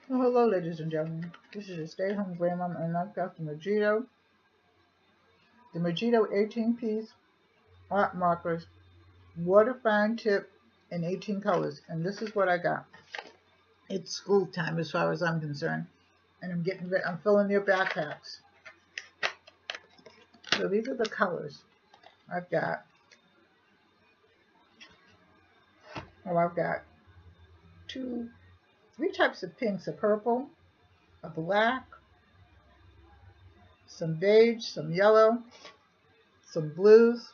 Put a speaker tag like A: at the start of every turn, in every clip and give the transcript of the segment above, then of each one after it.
A: Well, hello, ladies and gentlemen. This is your stay-at-home grandmama, and I've got the Magicdo 18-piece art markers, water fine tip, in 18 colors. And this is what I got. It's school time as far as I'm concerned, and I'm filling their backpacks. So these are the colors I've got. Oh, I've got three types of pinks: a purple, a black, some beige, some yellow, some blues.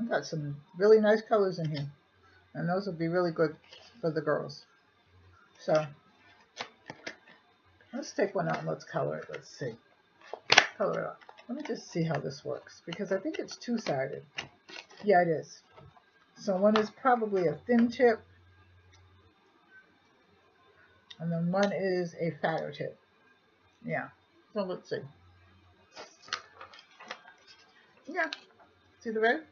A: I've got some really nice colors in here, and those will be really good for the girls. So let's take one out and let's color it. Let's see. Color it up. Let me just see how this works, because I think it's two-sided. Yeah, it is. So one is probably a thin tip, and then one is a fatter tip. Yeah. So let's see. Yeah. See the red?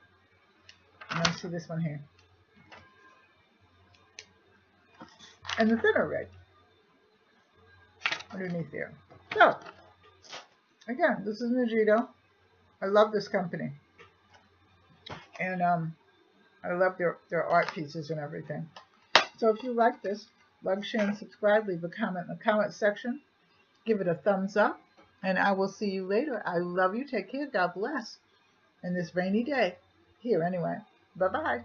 A: And then see this one here. And the thinner red underneath there. So, again, this is Magicdo. I love this company. And I love their art pieces and everything. So if you like this, like, share, and subscribe. Leave a comment in the comment section. Give it a thumbs up. And I will see you later. I love you. Take care. God bless. In this rainy day. Here anyway. Bye-bye.